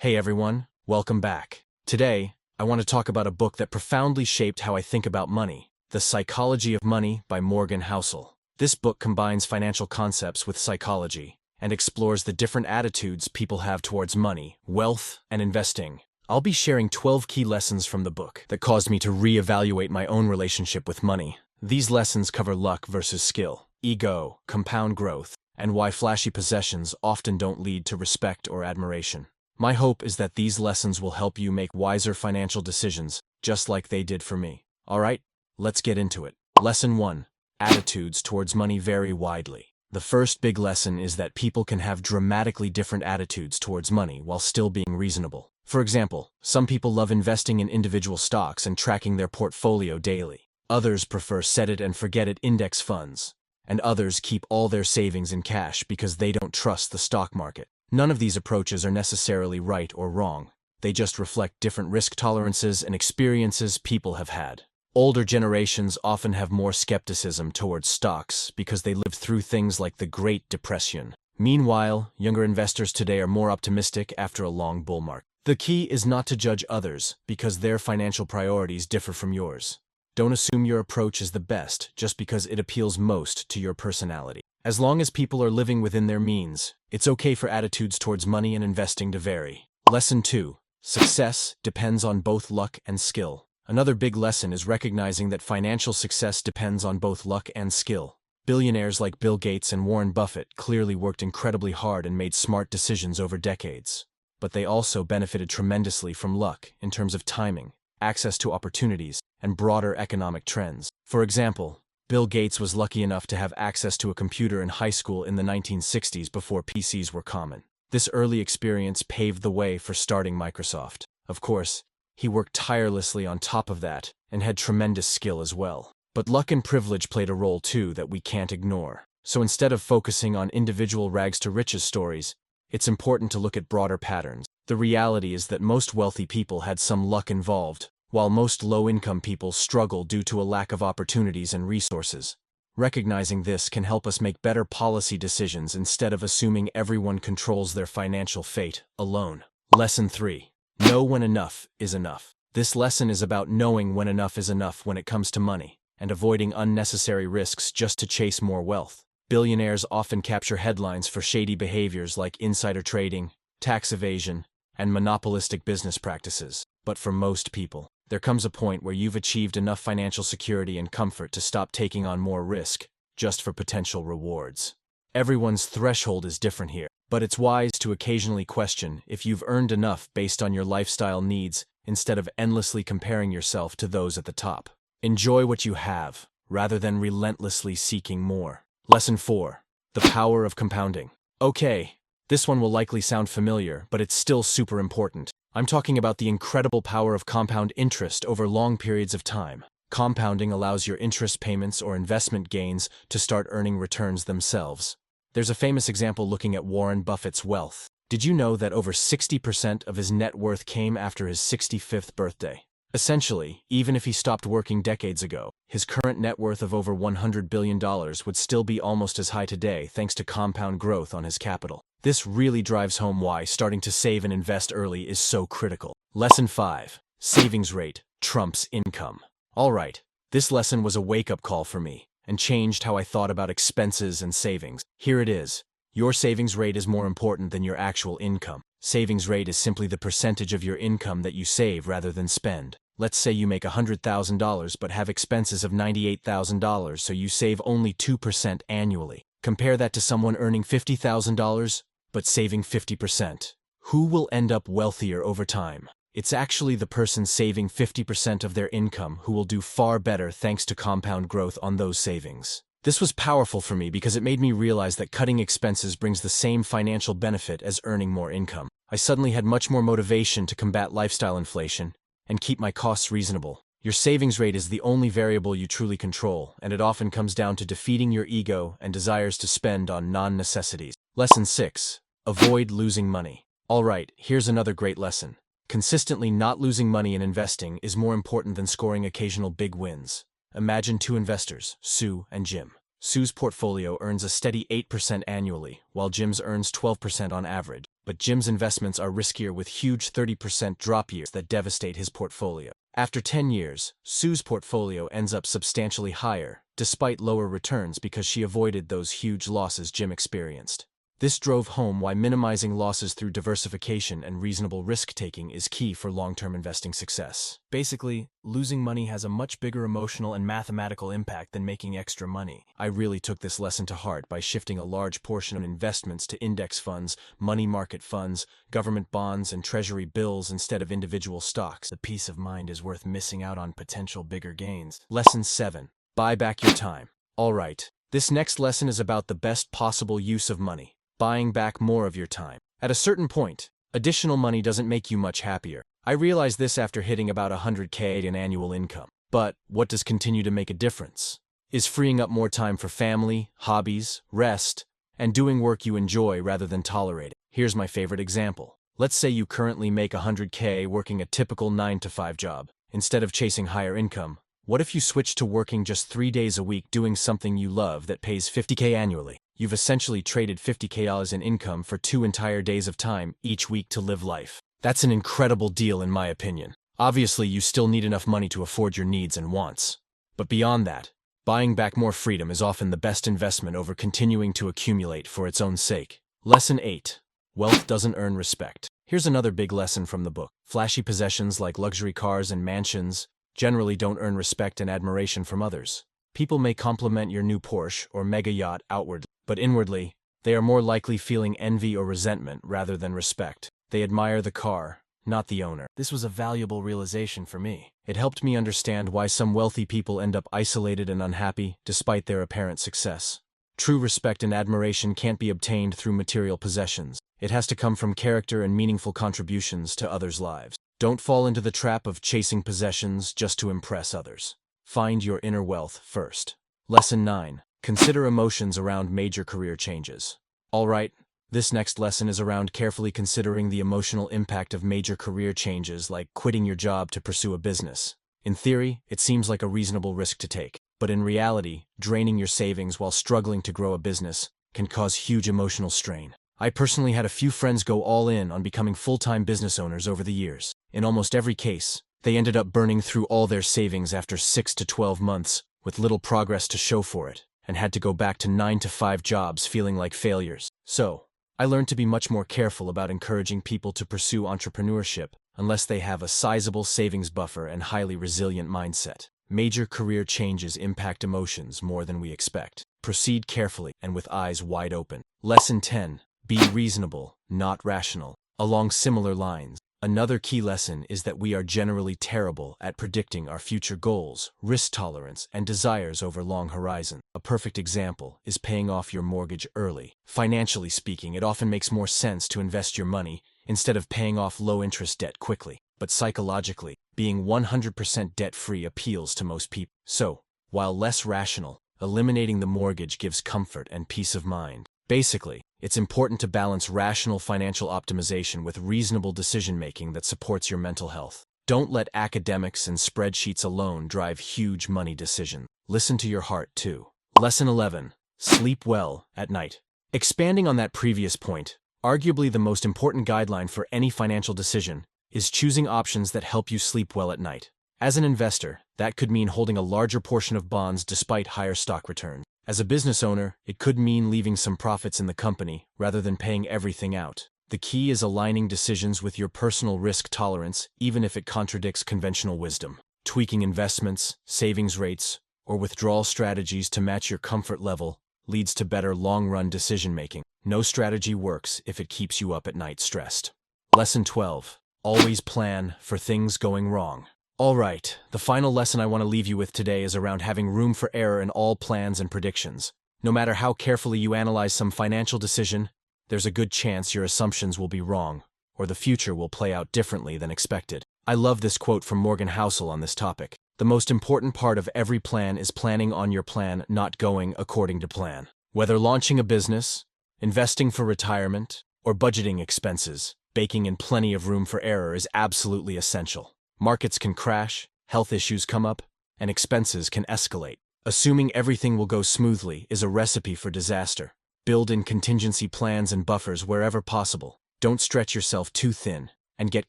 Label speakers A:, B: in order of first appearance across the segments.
A: Hey everyone, welcome back. Today, I want to talk about a book that profoundly shaped how I think about money, The Psychology of Money by Morgan Housel. This book combines financial concepts with psychology and explores the different attitudes people have towards money, wealth, and investing. I'll be sharing 12 key lessons from the book that caused me to reevaluate my own relationship with money. These lessons cover luck versus skill, ego, compound growth, and why flashy possessions often don't lead to respect or admiration. My hope is that these lessons will help you make wiser financial decisions, just like they did for me. Alright, let's get into it. Lesson 1. Attitudes towards money vary widely. The first big lesson is that people can have dramatically different attitudes towards money while still being reasonable. For example, some people love investing in individual stocks and tracking their portfolio daily. Others prefer set-it-and-forget-it index funds. And others keep all their savings in cash because they don't trust the stock market. None of these approaches are necessarily right or wrong. They just reflect different risk tolerances and experiences people have had. Older generations often have more skepticism towards stocks because they lived through things like the Great Depression. Meanwhile, younger investors today are more optimistic after a long bull market. The key is not to judge others because their financial priorities differ from yours. Don't assume your approach is the best just because it appeals most to your personality. As long as people are living within their means, it's okay for attitudes towards money and investing to vary. Lesson 2. Success depends on both luck and skill. Another big lesson is recognizing that financial success depends on both luck and skill. Billionaires like Bill Gates and Warren Buffett clearly worked incredibly hard and made smart decisions over decades. But they also benefited tremendously from luck in terms of timing, access to opportunities, and broader economic trends. For example, Bill Gates was lucky enough to have access to a computer in high school in the 1960s before PCs were common. This early experience paved the way for starting Microsoft. Of course, he worked tirelessly on top of that and had tremendous skill as well. But luck and privilege played a role too that we can't ignore. So instead of focusing on individual rags-to-riches stories, it's important to look at broader patterns. The reality is that most wealthy people had some luck involved, while most low-income people struggle due to a lack of opportunities and resources. Recognizing this can help us make better policy decisions instead of assuming everyone controls their financial fate alone. Lesson 3. Know when enough is enough. This lesson is about knowing when enough is enough when it comes to money, and avoiding unnecessary risks just to chase more wealth. Billionaires often capture headlines for shady behaviors like insider trading, tax evasion, and monopolistic business practices. But for most people, there comes a point where you've achieved enough financial security and comfort to stop taking on more risk, just for potential rewards. Everyone's threshold is different here, but it's wise to occasionally question if you've earned enough based on your lifestyle needs instead of endlessly comparing yourself to those at the top. Enjoy what you have, rather than relentlessly seeking more. Lesson 4. The power of compounding. Okay, this one will likely sound familiar, but it's still super important. I'm talking about the incredible power of compound interest over long periods of time. Compounding allows your interest payments or investment gains to start earning returns themselves. There's a famous example looking at Warren Buffett's wealth. Did you know that over 60% of his net worth came after his 65th birthday? Essentially, even if he stopped working decades ago, his current net worth of over $100 billion would still be almost as high today thanks to compound growth on his capital. This really drives home why starting to save and invest early is so critical. Lesson 5. Savings rate trumps income. Alright, this lesson was a wake-up call for me and changed how I thought about expenses and savings. Here it is. Your savings rate is more important than your actual income. Savings rate is simply the percentage of your income that you save rather than spend. Let's say you make $100,000 but have expenses of $98,000, so you save only 2% annually. Compare that to someone earning $50,000 but saving 50%. Who will end up wealthier over time? It's actually the person saving 50% of their income who will do far better thanks to compound growth on those savings. This was powerful for me because it made me realize that cutting expenses brings the same financial benefit as earning more income. I suddenly had much more motivation to combat lifestyle inflation and keep my costs reasonable. Your savings rate is the only variable you truly control, and it often comes down to defeating your ego and desires to spend on non-necessities. Lesson 6. Avoid losing money. Alright, here's another great lesson. Consistently not losing money in investing is more important than scoring occasional big wins. Imagine two investors, Sue and Jim. Sue's portfolio earns a steady 8% annually, while Jim's earns 12% on average. But Jim's investments are riskier with huge 30% drop years that devastate his portfolio. After 10 years, Sue's portfolio ends up substantially higher, despite lower returns because she avoided those huge losses Jim experienced. This drove home why minimizing losses through diversification and reasonable risk-taking is key for long-term investing success. Basically, losing money has a much bigger emotional and mathematical impact than making extra money. I really took this lesson to heart by shifting a large portion of investments to index funds, money market funds, government bonds, and treasury bills instead of individual stocks. The peace of mind is worth missing out on potential bigger gains. Lesson 7. Buy back your time. All right, this next lesson is about the best possible use of money. Buying back more of your time. At a certain point, additional money doesn't make you much happier. I realized this after hitting about $100K in annual income. But what does continue to make a difference? Is freeing up more time for family, hobbies, rest, and doing work you enjoy rather than tolerate it. Here's my favorite example. Let's say you currently make $100K working a typical 9-to-5 job. Instead of chasing higher income, what if you switched to working just 3 days a week doing something you love that pays $50K annually? You've essentially traded $50K in income for 2 entire days of time each week to live life. That's an incredible deal in my opinion. Obviously, you still need enough money to afford your needs and wants. But beyond that, buying back more freedom is often the best investment over continuing to accumulate for its own sake. Lesson 8. Wealth doesn't earn respect. Here's another big lesson from the book. Flashy possessions like luxury cars and mansions generally don't earn respect and admiration from others. People may compliment your new Porsche or mega yacht outwardly, but inwardly, they are more likely feeling envy or resentment rather than respect. They admire the car, not the owner. This was a valuable realization for me. It helped me understand why some wealthy people end up isolated and unhappy despite their apparent success. True respect and admiration can't be obtained through material possessions. It has to come from character and meaningful contributions to others' lives. Don't fall into the trap of chasing possessions just to impress others. Find your inner wealth first. Lesson 9. Consider emotions around major career changes. All right, this next lesson is around carefully considering the emotional impact of major career changes like quitting your job to pursue a business. In theory, it seems like a reasonable risk to take, but in reality, draining your savings while struggling to grow a business can cause huge emotional strain. I personally had a few friends go all in on becoming full-time business owners over the years. In almost every case, they ended up burning through all their savings after 6 to 12 months with little progress to show for it, and had to go back to 9-to-5 jobs feeling like failures. So, I learned to be much more careful about encouraging people to pursue entrepreneurship unless they have a sizable savings buffer and highly resilient mindset. Major career changes impact emotions more than we expect. Proceed carefully and with eyes wide open. Lesson 10. Be reasonable, not rational. Along similar lines, another key lesson is that we are generally terrible at predicting our future goals, risk tolerance, and desires over long horizons. A perfect example is paying off your mortgage early. Financially speaking, it often makes more sense to invest your money instead of paying off low-interest debt quickly. But psychologically, being 100% debt-free appeals to most people. So, while less rational, eliminating the mortgage gives comfort and peace of mind. Basically, it's important to balance rational financial optimization with reasonable decision-making that supports your mental health. Don't let academics and spreadsheets alone drive huge money decisions. Listen to your heart, too. Lesson 11. Sleep well at night. Expanding on that previous point, arguably the most important guideline for any financial decision is choosing options that help you sleep well at night. As an investor, that could mean holding a larger portion of bonds despite higher stock returns. As a business owner, it could mean leaving some profits in the company rather than paying everything out. The key is aligning decisions with your personal risk tolerance, even if it contradicts conventional wisdom. Tweaking investments, savings rates, or withdrawal strategies to match your comfort level leads to better long-run decision-making. No strategy works if it keeps you up at night stressed. Lesson 12. Always plan for things going wrong. All right, the final lesson I want to leave you with today is around having room for error in all plans and predictions. No matter how carefully you analyze some financial decision, there's a good chance your assumptions will be wrong, or the future will play out differently than expected. I love this quote from Morgan Housel on this topic. The most important part of every plan is planning on your plan not going according to plan. Whether launching a business, investing for retirement, or budgeting expenses, baking in plenty of room for error is absolutely essential. Markets can crash, health issues come up, and expenses can escalate. Assuming everything will go smoothly is a recipe for disaster. Build in contingency plans and buffers wherever possible. Don't stretch yourself too thin, and get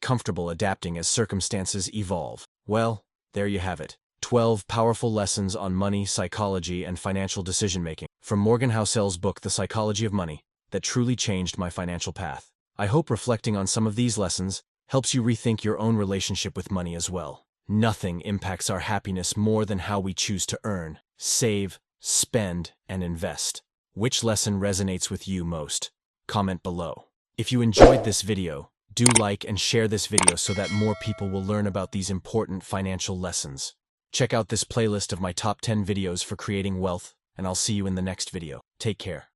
A: comfortable adapting as circumstances evolve. Well, there you have it. 12 powerful lessons on money, psychology, and financial decision-making from Morgan Housel's book, The Psychology of Money, that truly changed my financial path. I hope reflecting on some of these lessons helps you rethink your own relationship with money as well. Nothing impacts our happiness more than how we choose to earn, save, spend, and invest. Which lesson resonates with you most? Comment below. If you enjoyed this video, do like and share this video so that more people will learn about these important financial lessons. Check out this playlist of my top 10 videos for creating wealth, and I'll see you in the next video. Take care.